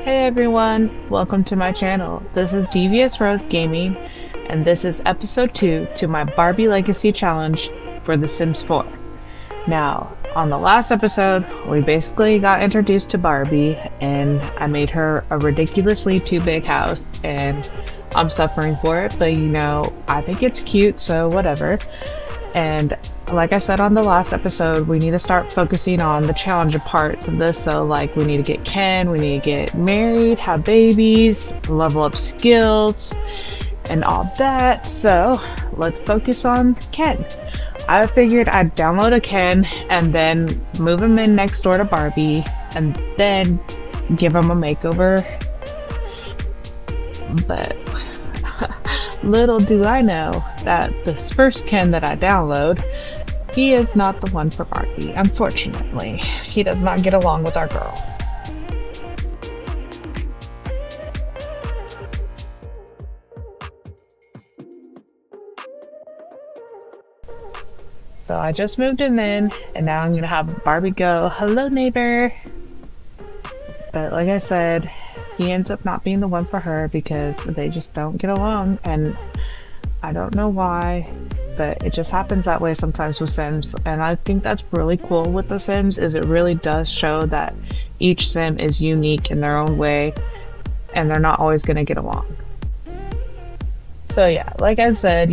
Hey everyone, welcome to my channel. This is Devious Rose Gaming, and this is episode 2 to my Barbie Legacy challenge for The Sims 4. Now, on the last episode, we basically got introduced to Barbie, and I made her a ridiculously too big house, and I'm suffering for it, but I think it's cute, so whatever. And like I said on the last episode, we need to start focusing on the challenge parts of this. So like we need to get Ken, we need to get married, have babies, level up skills, and all that. So let's focus on Ken. I figured I'd download a Ken and then move him in next door to Barbie and then give him a makeover. But little do I know that this first Ken that I download, he is not the one for Barbie. Unfortunately, he does not get along with our girl. So I just moved him in, and now I'm gonna have Barbie go, "Hello, neighbor." But like I said, he ends up not being the one for her because they just don't get along, and I don't know why, but it just happens that way sometimes with Sims. And I think that's really cool with the Sims, is it really does show that each Sim is unique in their own way and they're not always going to get along. So yeah, like I said,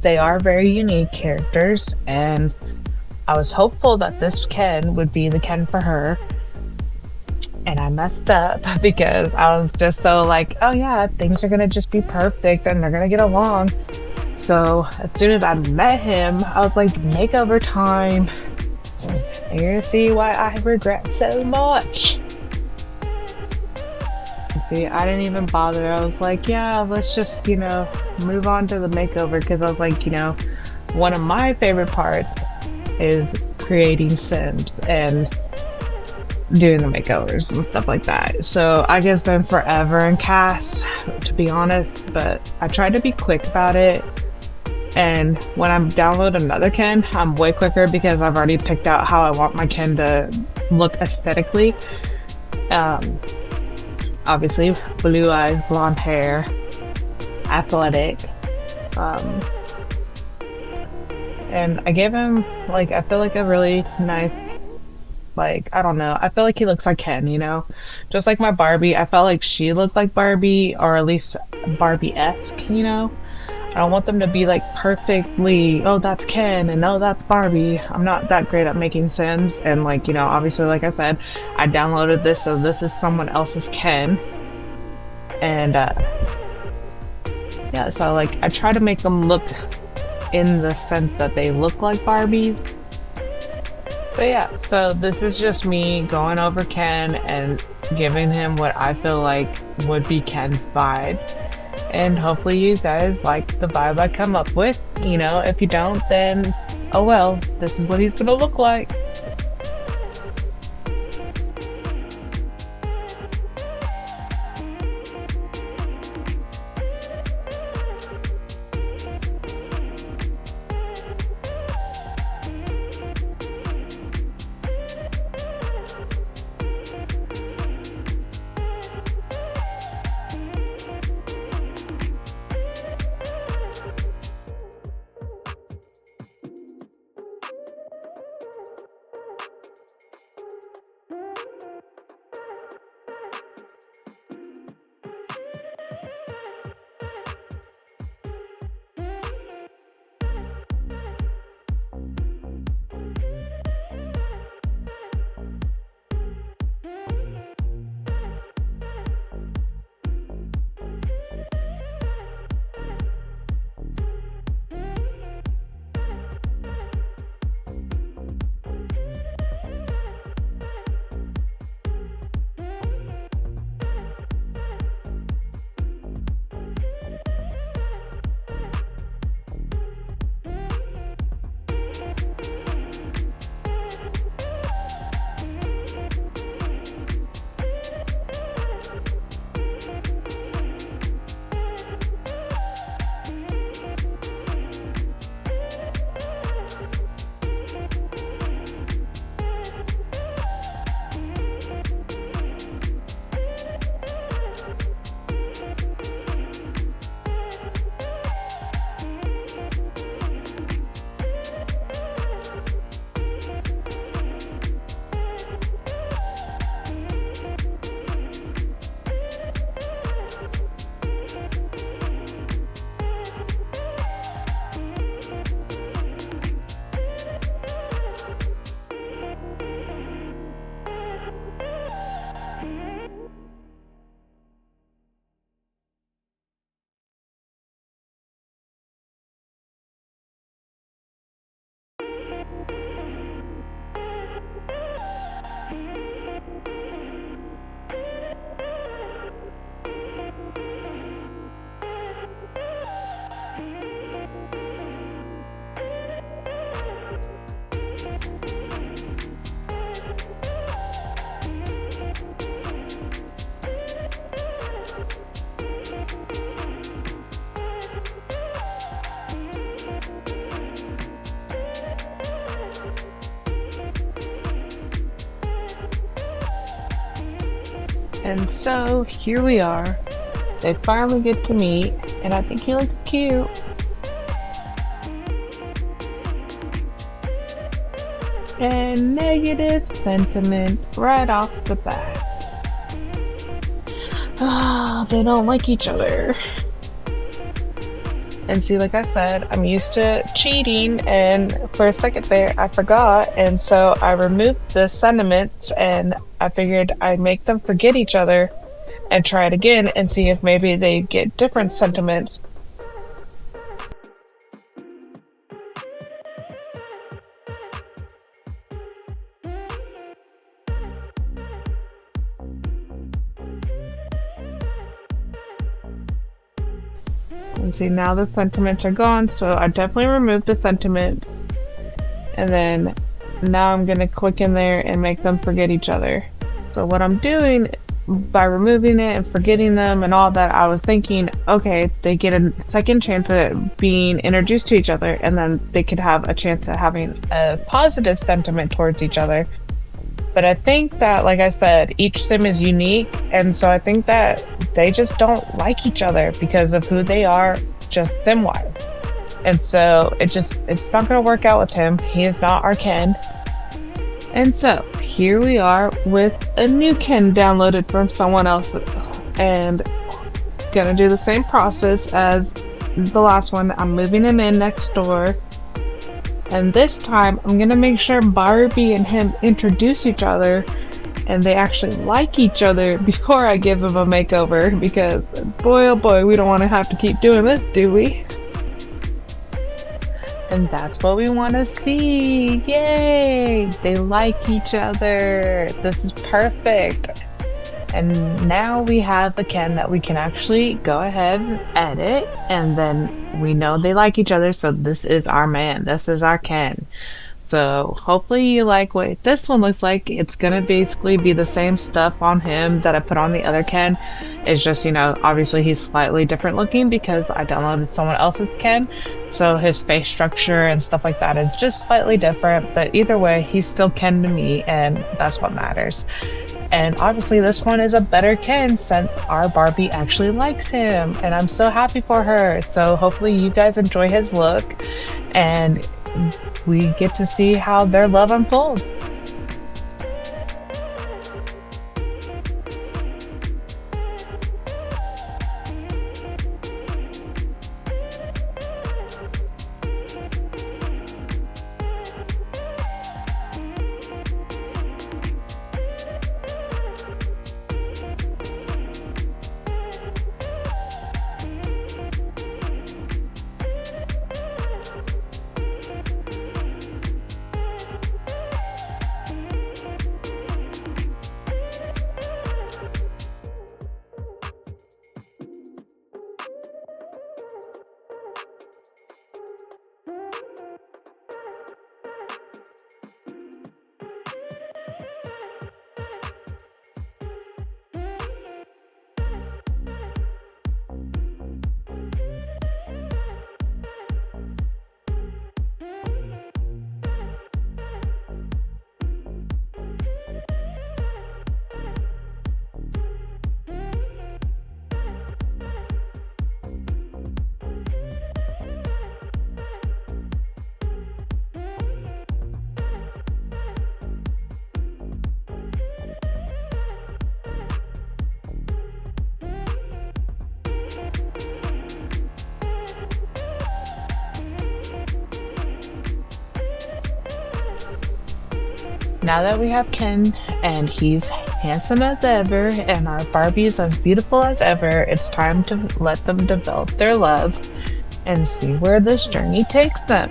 they are very unique characters, and I was hopeful that this Ken would be the Ken for her. And I messed up because I was just so like, oh yeah, things are gonna just be perfect and they're gonna get along. So as soon as I met him, I was like, makeover time. And you're gonna see why I regret so much. See, I didn't even bother. I was like, yeah, let's just, move on to the makeover, because I was like, one of my favorite parts is creating Sims and doing the makeovers and stuff like that. So I guess been forever in Cass, to be honest, but I tried to be quick about it. And when I download another Ken, I'm way quicker because I've already picked out how I want my Ken to look aesthetically. Obviously, blue eyes, blonde hair, athletic. And I gave him, I feel like a really nice, I don't know, I feel like he looks like Ken, just like my Barbie. I felt like she looked like Barbie, or at least Barbie-esque. I don't want them to be perfectly, oh that's Ken and oh that's Barbie. I'm not that great at making Sims, and obviously, like I said, I downloaded this, so this is someone else's Ken. And yeah, so I try to make them look in the sense that they look like Barbie. But yeah, so this is just me going over Ken and giving him what I feel like would be Ken's vibe. And hopefully you guys like the vibe I come up with. If you don't, then oh well, this is what he's gonna look like. And so here we are. They finally get to meet, and I think he looks cute. And negative sentiment right off the bat. Ah, they don't like each other. And see, like I said, I'm used to cheating, and for a second there, I forgot, and so I removed the sentiments, and I figured I'd make them forget each other and try it again and see if maybe they get different sentiments. And see, now the sentiments are gone, so I definitely removed the sentiments. And then now I'm gonna click in there and make them forget each other. So what I'm doing by removing it and forgetting them and all that, I was thinking, okay, they get a second chance at being introduced to each other, and then they could have a chance at having a positive sentiment towards each other. But I think that, like I said, each sim is unique, and so I think that they just don't like each other because of who they are, just sim-wise. And so it's not going to work out with him. He is not our Ken. And so here we are with a new Ken downloaded from someone else, and gonna do the same process as the last one. I'm moving him in next door. And this time, I'm gonna make sure Barbie and him introduce each other and they actually like each other before I give them a makeover, because boy oh boy, we don't want to have to keep doing this, do we? And that's what we want to see. Yay! They like each other. This is perfect. And now we have the Ken that we can actually go ahead and edit, and then we know they like each other, so this is our man. This is our Ken. So hopefully you like what this one looks like. It's gonna basically be the same stuff on him that I put on the other Ken. It's just, obviously he's slightly different looking because I downloaded someone else's Ken. So his face structure and stuff like that is just slightly different. But either way, he's still Ken to me, and that's what matters. And obviously this one is a better Ken since our Barbie actually likes him, and I'm so happy for her. So hopefully you guys enjoy his look, and we get to see how their love unfolds. Now that we have Ken and he's handsome as ever and our Barbie is as beautiful as ever, it's time to let them develop their love and see where this journey takes them.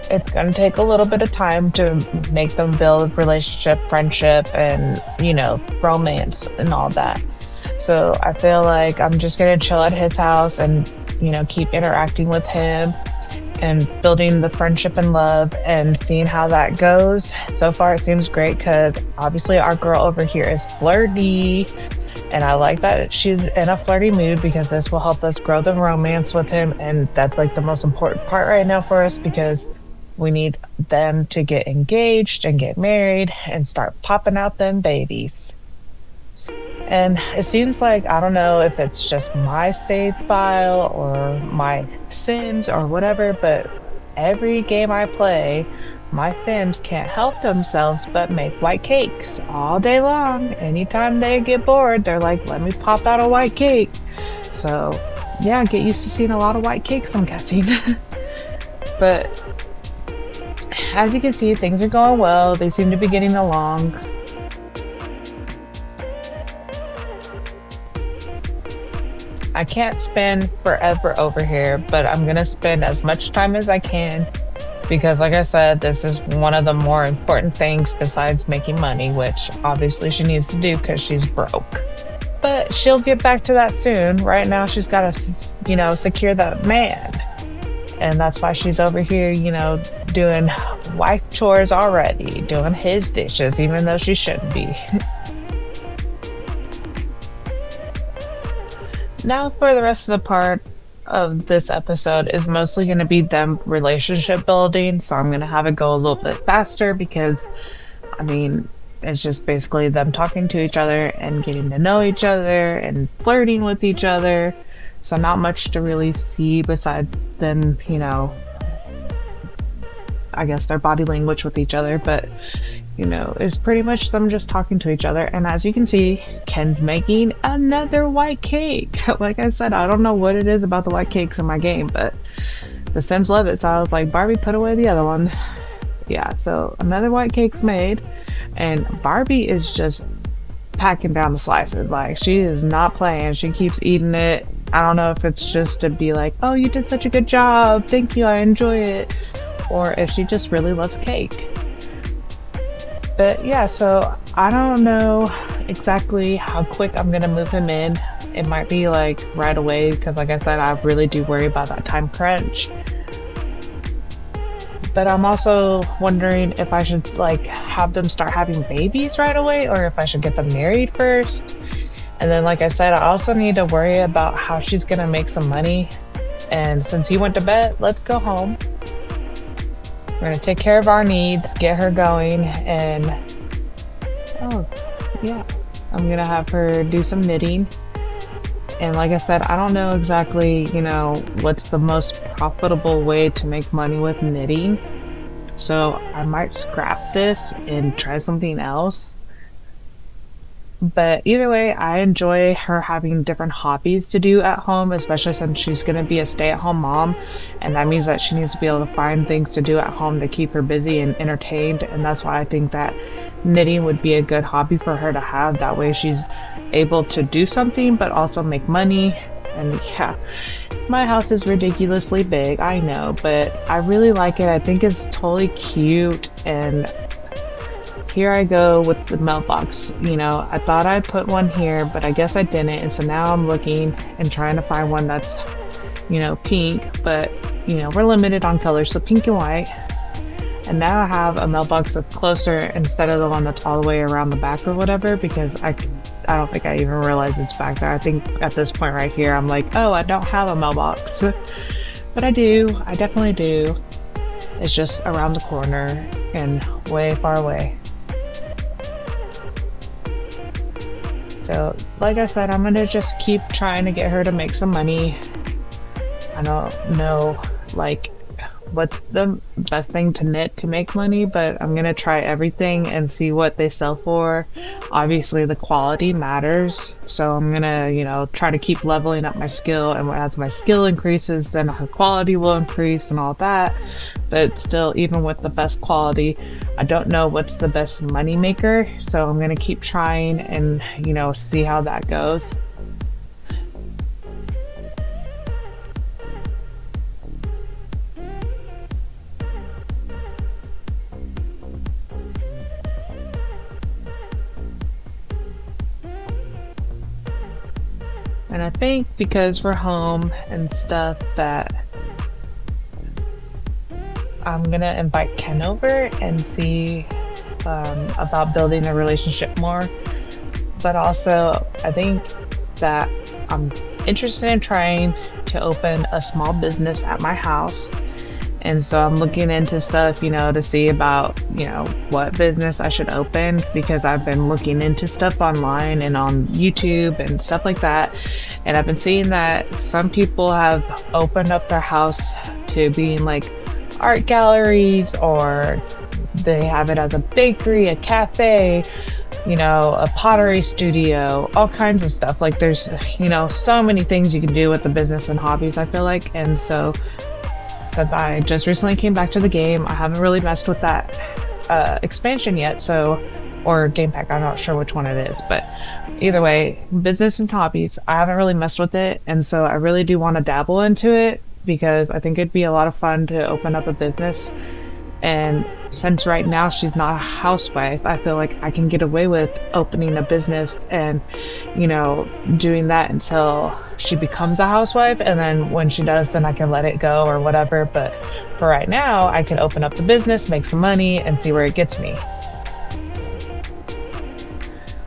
It's going to take a little bit of time to make them build relationship, friendship, and, romance and all that. So I feel like I'm just going to chill at his house and, keep interacting with him and building the friendship and love and seeing how that goes. So far it seems great because obviously our girl over here is flirty, and I like that she's in a flirty mood because this will help us grow the romance with him, and that's like the most important part right now for us because we need them to get engaged and get married and start popping out them babies. And it seems like, I don't know if it's just my save file or my Sims or whatever, but every game I play, my Sims can't help themselves but make white cakes all day long. Anytime they get bored, they're like, let me pop out a white cake. So, yeah, get used to seeing a lot of white cakes, I'm guessing. But as you can see, things are going well. They seem to be getting along. I can't spend forever over here, but I'm gonna spend as much time as I can because, like I said, this is one of the more important things besides making money, which obviously she needs to do because she's broke. But she'll get back to that soon. Right now, she's got to, secure that man. And that's why she's over here, doing wife chores already, doing his dishes, even though she shouldn't be. Now for the rest of the part of this episode is mostly going to be them relationship building. So I'm going to have it go a little bit faster because, it's just basically them talking to each other and getting to know each other and flirting with each other. So not much to really see besides them, I guess their body language with each other. But it's pretty much them just talking to each other. And as you can see, Ken's making another white cake. Like I said, I don't know what it is about the white cakes in my game, but the Sims love it. So I was like, Barbie, put away the other one. Yeah, so another white cake's made. And Barbie is just packing down the slices. Like, she is not playing. She keeps eating it. I don't know if it's just to be like, oh, you did such a good job. Thank you. I enjoy it. Or if she just really loves cake. But yeah, so I don't know exactly how quick I'm gonna move him in. It might be like right away because, like I said, I really do worry about that time crunch. But I'm also wondering if I should have them start having babies right away or if I should get them married first. And then, like I said, I also need to worry about how she's gonna make some money. And since he went to bed, let's go home. We're gonna take care of our needs, get her going, and I'm gonna have her do some knitting. And like I said, I don't know exactly, what's the most profitable way to make money with knitting. So I might scrap this and try something else. But either way, I enjoy her having different hobbies to do at home, especially since she's going to be a stay-at-home mom. And that means that she needs to be able to find things to do at home to keep her busy and entertained. And that's why I think that knitting would be a good hobby for her to have. That way she's able to do something, but also make money. And yeah, my house is ridiculously big, I know, but I really like it. I think it's totally cute. And here I go with the mailbox. I thought I'd put one here, but I guess I didn't. And so now I'm looking and trying to find one that's, pink, but, we're limited on colors, so pink and white. And now I have a mailbox that's closer instead of the one that's all the way around the back or whatever, because I don't think I even realized it's back there. I think at this point right here, I'm like, oh, I don't have a mailbox. But I do. I definitely do. It's just around the corner and way far away. So, like I said, I'm going to just keep trying to get her to make some money. I don't know, what's the best thing to knit to make money, but I'm going to try everything and see what they sell for. Obviously, the quality matters. So I'm going to, try to keep leveling up my skill. And as my skill increases, then her quality will increase and all that. But still, even with the best quality, I don't know what's the best money maker. So I'm going to keep trying and, see how that goes. And I think because we're home and stuff that I'm gonna invite Ken over and see about building a relationship more. But also, I think that I'm interested in trying to open a small business at my house. And so I'm looking into stuff, to see about, what business I should open, because I've been looking into stuff online and on YouTube and stuff like that. And I've been seeing that some people have opened up their house to being like art galleries, or they have it as a bakery, a cafe, a pottery studio, all kinds of stuff. Like there's, so many things you can do with the business and hobbies, I feel like. And so since I just recently came back to the game, I haven't really messed with that expansion yet. So, or game pack, I'm not sure which one it is, but either way, business and hobbies, I haven't really messed with it. And so I really do want to dabble into it, because I think it'd be a lot of fun to open up a business. And since right now she's not a housewife, I feel like I can get away with opening a business and, doing that until she becomes a housewife. And then when she does, then I can let it go or whatever. But for right now, I can open up the business, make some money, and see where it gets me.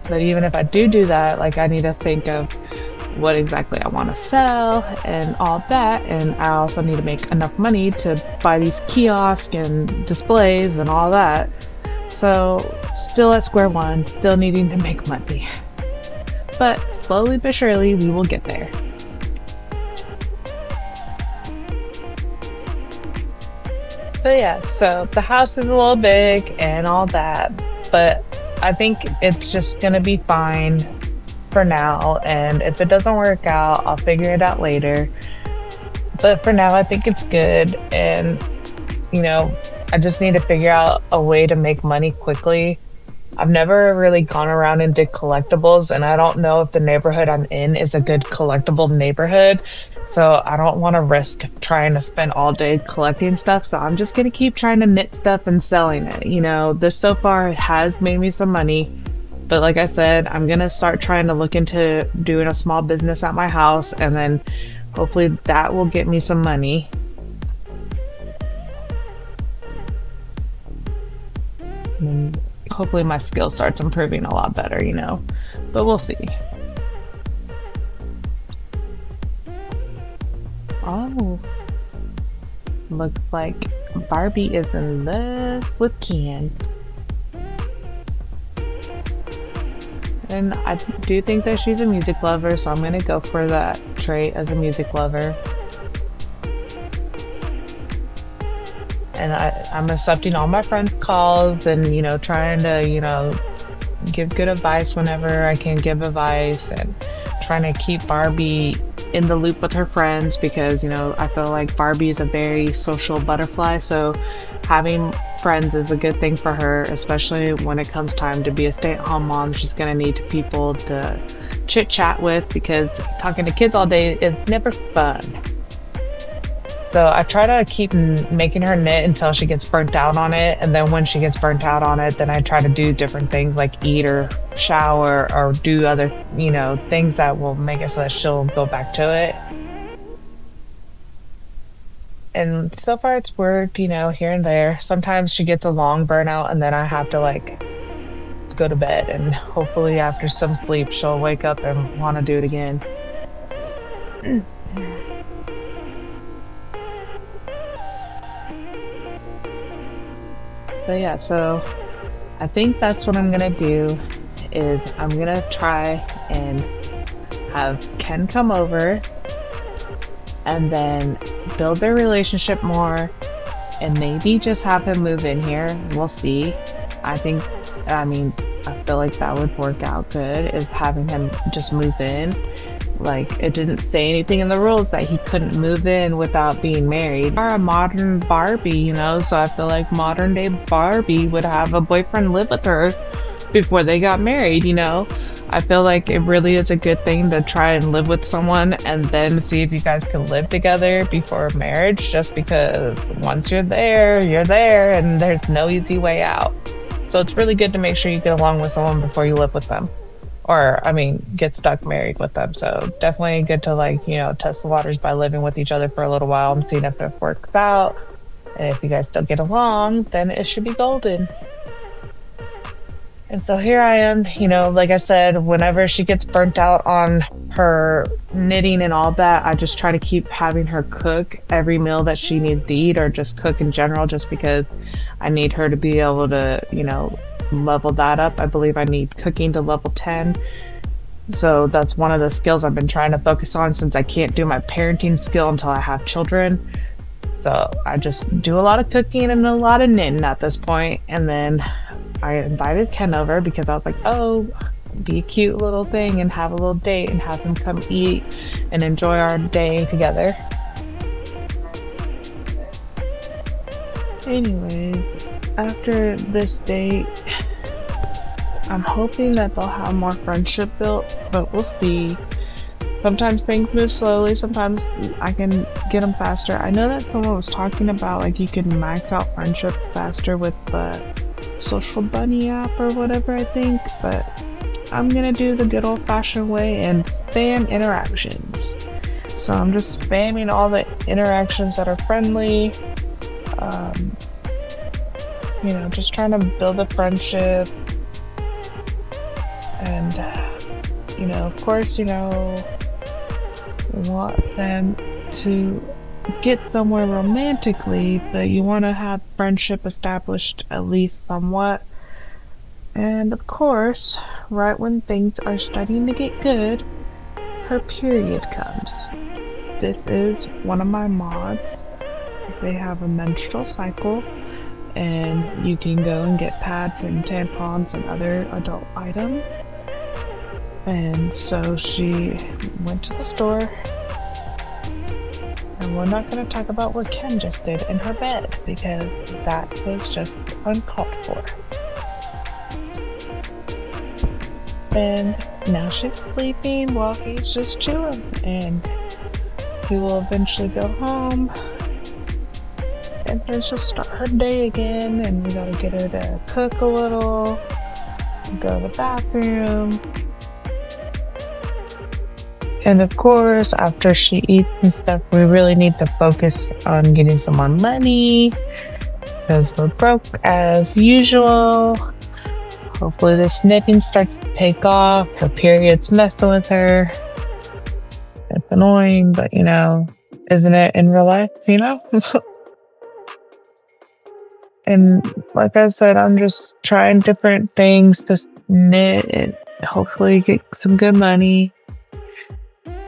But even if I do that, like I need to think of what exactly I want to sell and all that. And I also need to make enough money to buy these kiosks and displays and all that. So still at square one, still needing to make money. But slowly but surely, we will get there. So yeah, so the house is a little big and all that, but I think it's just gonna be fine for now, and if it doesn't work out, I'll figure it out later. But for now, I think it's good. And I just need to figure out a way to make money quickly. I've never really gone around and did collectibles, and I don't know if the neighborhood I'm in is a good collectible neighborhood, so I don't want to risk trying to spend all day collecting stuff. So I'm just gonna keep trying to knit stuff and selling it. This so far has made me some money. But like I said, I'm going to start trying to look into doing a small business at my house, and then hopefully that will get me some money. And hopefully my skill starts improving a lot better, but we'll see. Oh, looks like Barbie is in love with Ken. And I do think that she's a music lover, so I'm going to go for that trait as a music lover. And I'm accepting all my friends' calls and, trying to, give good advice whenever I can give advice, and trying to keep Barbie in the loop with her friends, because, I feel like Barbie is a very social butterfly. So having friends is a good thing for her, especially when it comes time to be a stay-at-home mom. She's gonna need people to chit chat with, because talking to kids all day is never fun. So I try to keep making her knit until she gets burnt out on it, and then when she gets burnt out on it, then I try to do different things like eat or shower or do other things that will make it so that she'll go back to it. And so far it's worked, here and there. Sometimes she gets a long burnout, and then I have to go to bed, and hopefully after some sleep she'll wake up and want to do it again. But yeah, so I think that's what I'm gonna do, is I'm gonna try and have Ken come over and then build their relationship more, and maybe just have him move in here. We'll see. I feel like that would work out good, is having him just move in. Like, it didn't say anything in the rules that he couldn't move in without being married. We are a modern Barbie, so I feel like modern day Barbie would have a boyfriend live with her before they got married. I feel like it really is a good thing to try and live with someone and then see if you guys can live together before marriage, just because once you're there, and there's no easy way out. So it's really good to make sure you get along with someone before you live with them. Or, get stuck married with them. So definitely good to test the waters by living with each other for a little while and seeing if it works out. And if you guys still get along, then it should be golden. And so here I am, like I said, whenever she gets burnt out on her knitting and all that, I just try to keep having her cook every meal that she needs to eat, or just cook in general, just because I need her to be able to, level that up. I believe I need cooking to level 10. So that's one of the skills I've been trying to focus on, since I can't do my parenting skill until I have children. So I just do a lot of cooking and a lot of knitting at this point. And then I invited Ken over because I was like, oh, be a cute little thing and have a little date and have him come eat and enjoy our day together. Anyways, after this date, I'm hoping that they'll have more friendship built, but we'll see. Sometimes things move slowly, sometimes I can get them faster. I know that someone was talking about like you can max out friendship faster with the Social Bunny app or whatever, I think, but I'm gonna do the good old-fashioned way and spam interactions. So I'm just spamming all the interactions that are friendly, just trying to build a friendship. And of course, want them to get somewhere romantically, but you want to have friendship established at least somewhat. And of course, right when things are starting to get good, her period comes. This is one of my mods. They have a menstrual cycle, and you can go and get pads and tampons and other adult items. And so she went to the store, and we're not going to talk about what Ken just did in her bed, because that was just uncalled for. And now she's sleeping while he's just chilling, and he will eventually go home, and then she'll start her day again, and we gotta get her to cook a little, go to the bathroom. And of course, after she eats and stuff, we really need to focus on getting some more money, because we're broke as usual. Hopefully this knitting starts to take off. Her period's messing with her. It's annoying, but isn't it in real life, And like I said, I'm just trying different things to knit and hopefully get some good money.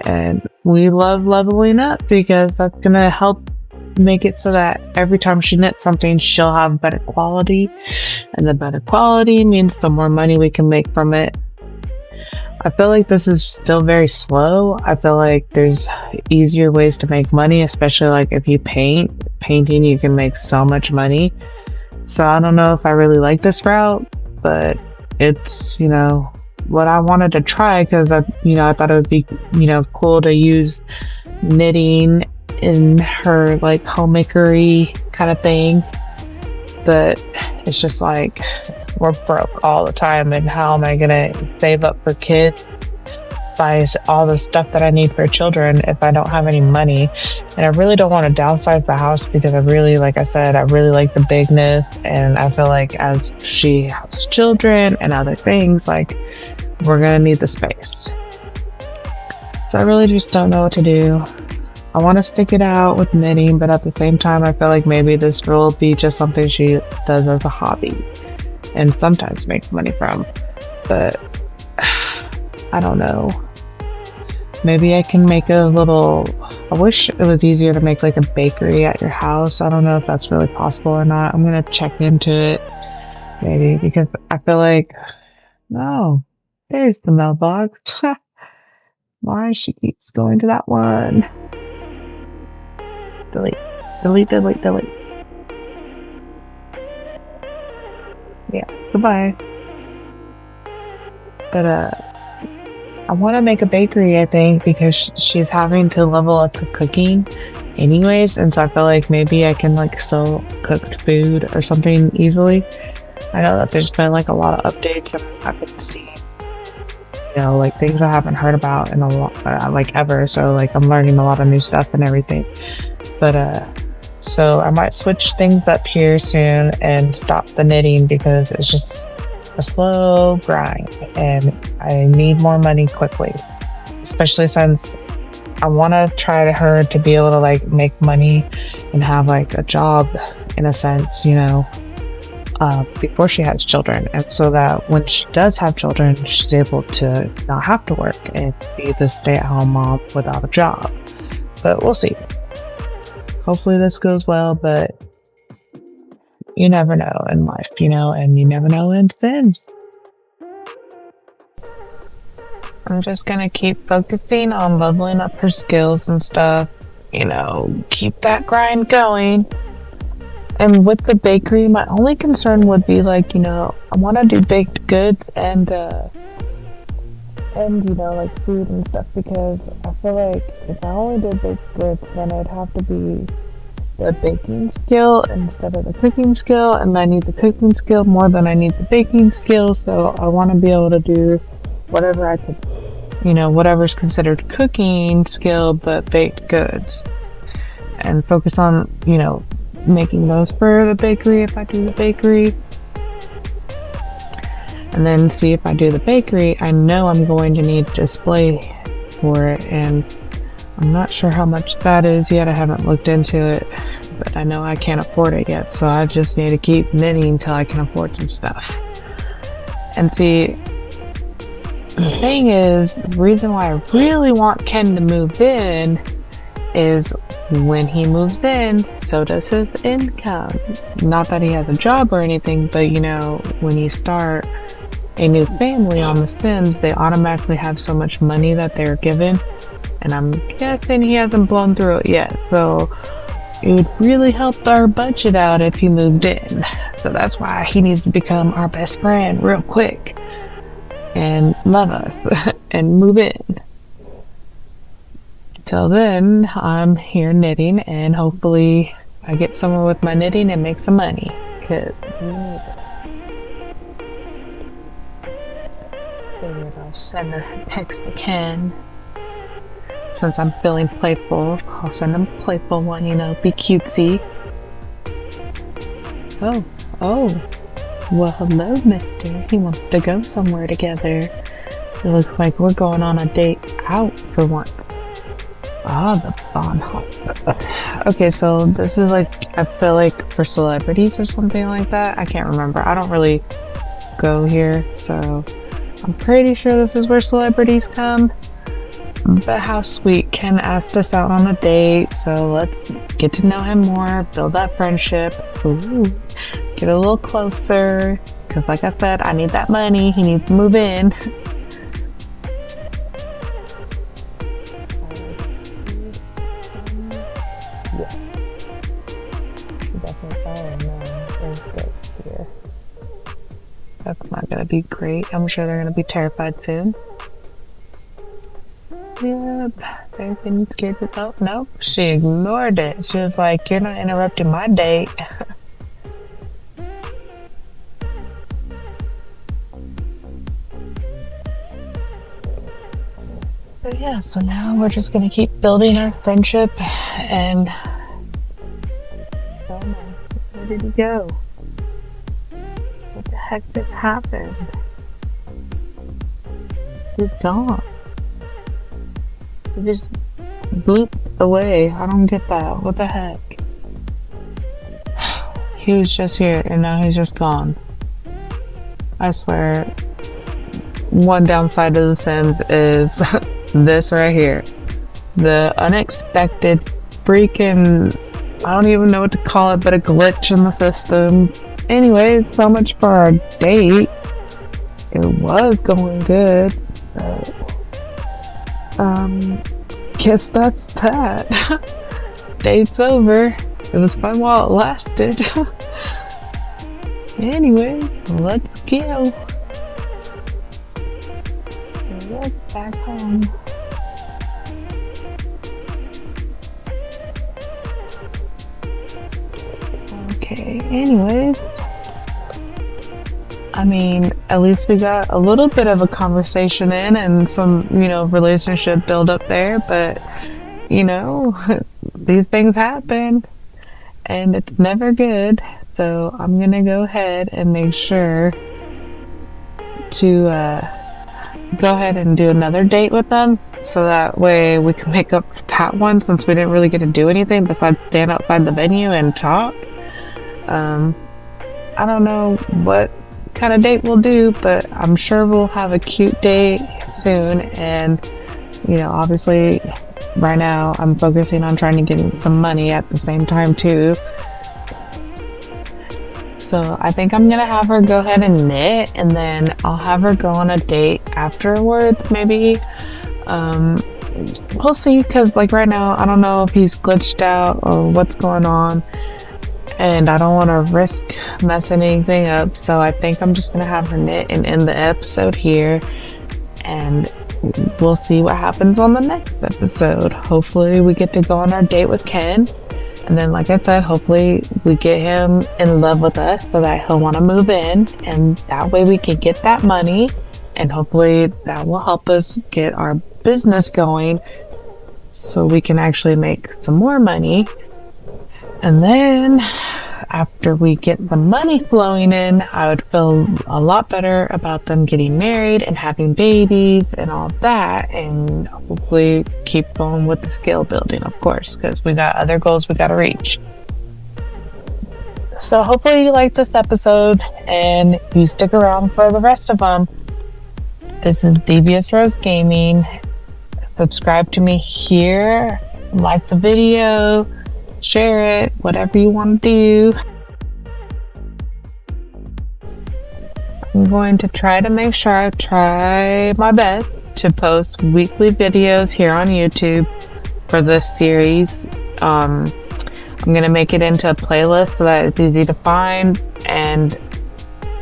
And we love leveling up, because that's going to help make it so that every time she knits something, she'll have better quality. And the better quality means the more money we can make from it. I feel like this is still very slow. I feel like there's easier ways to make money, especially like if you painting, you can make so much money. So I don't know if I really like this route, but it's, what I wanted to try, because I thought it would be, cool to use knitting in her like homemakery kind of thing. But it's just like we're broke all the time, and how am I gonna save up for kids, buy all the stuff that I need for children if I don't have any money? And I really don't want to downsize the house, because like I said, I really like the bigness, and I feel like as she has children and other things, like we're gonna need the space. So I really just don't know what to do. I want to stick it out with knitting, but at the same time, I feel like maybe this will be just something she does as a hobby and sometimes makes money from. But I don't know. Maybe I can make I wish it was easier to make like a bakery at your house. I don't know if that's really possible or not. I'm going to check into it maybe, because I feel like, no, there's the mailbox. Why she keeps going to that one. Delete. Yeah, goodbye. But I want to make a bakery, I think, because she's having to level up her cooking anyways, and so I feel like maybe I can like sell cooked food or something easily. I know that there's been like a lot of updates, and I've been seeing, like things I haven't heard about in a lot, like ever. So like I'm learning a lot of new stuff and everything. But so I might switch things up here soon and stop the knitting, because it's just a slow grind, and I need more money quickly, especially since I want to try her to be able to like make money and have like a job in a sense, before she has children. And so that when she does have children, she's able to not have to work and be the stay-at-home mom without a job. But we'll see. Hopefully this goes well, but you never know in life, and you never know when it ends. I'm just gonna keep focusing on leveling up her skills and stuff, keep that grind going. And with the bakery, my only concern would be like, I want to do baked goods and like food and stuff, because I feel like if I only did baked goods, then it'd have to be the baking skill instead of the cooking skill, and I need the cooking skill more than I need the baking skill. So I want to be able to do whatever I could, whatever's considered cooking skill, but baked goods, and focus on, making those for the bakery if I do the bakery. And then see if I do the bakery, I know I'm going to need display for it, and I'm not sure how much that is yet. I haven't looked into it, but I know I can't afford it yet, so I just need to keep knitting until I can afford some stuff. And see, the thing is, the reason why I really want Ken to move in is when he moves in, so does his income. Not that he has a job or anything, but when you start a new family on The Sims, they automatically have so much money that they're given, and I'm guessing he hasn't blown through it yet. So it would really help our budget out if he moved in. So that's why he needs to become our best friend real quick and love us and move in. Till then, I'm here knitting, and hopefully I get somewhere with my knitting and make some money, because we need it. Figured I'll send a text to Ken. Since I'm feeling playful, I'll send him a playful one, be cutesy. Oh, well, hello, mister. He wants to go somewhere together. It looks like we're going on a date out for once. The Bonhoeffer. Okay, so this is like, I feel like for celebrities or something like that. I can't remember. I don't really go here, so I'm pretty sure this is where celebrities come. But how sweet. Ken asked us out on a date, so let's get to know him more, build that friendship. Ooh, get a little closer, because like I said, I need that money. He needs to move in. That's not gonna be great. I'm sure they're gonna be terrified soon. Yep, they've been scared to oh, nope. She ignored it. She was like, you're not interrupting my date. But yeah, so now we're just gonna keep building our friendship, and oh no, where did he go? What the heck just happened? He's gone. He just blew away. I don't get that. What the heck? He was just here and now he's just gone. I swear, one downside of The Sims is this right here. The unexpected freaking, I don't even know what to call it, but a glitch in the system. Anyway, so much for our date. It was going good, but guess that's that. Date's over. It was fun while it lasted. Anyway, let's go. Let's back home. Okay, anyways. I mean, at least we got a little bit of a conversation in and some, relationship build up there, but, these things happen and it's never good. So I'm going to go ahead and make sure to go ahead and do another date with them, so that way we can make up that one, since we didn't really get to do anything besides stand outside the venue and talk. I don't know what kind of date we'll do, but I'm sure we'll have a cute date soon. And obviously right now I'm focusing on trying to get some money at the same time too. So I think I'm gonna have her go ahead and knit, and then I'll have her go on a date afterwards, maybe. We'll see, because like right now I don't know if he's glitched out or what's going on, and I don't want to risk messing anything up. So I think I'm just gonna have her knit and end the episode here, and we'll see what happens on the next episode. Hopefully we get to go on our date with Ken, and then like I said, hopefully we get him in love with us so that he'll want to move in, and that way we can get that money, and hopefully that will help us get our business going so we can actually make some more money. And then after we get the money flowing in, I would feel a lot better about them getting married and having babies and all that, and hopefully keep going with the scale building, of course, because we got other goals we got to reach. So hopefully you like this episode and you stick around for the rest of them. This is Devious Rose Gaming. Subscribe to me here, like the video, share it, whatever you want to do. I'm going to try to make sure I try my best to post weekly videos here on YouTube for this series. I'm going to make it into a playlist so that it's easy to find, and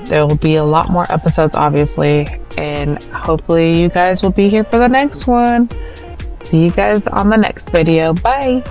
there will be a lot more episodes, obviously, and hopefully you guys will be here for the next one. See you guys on the next video. Bye.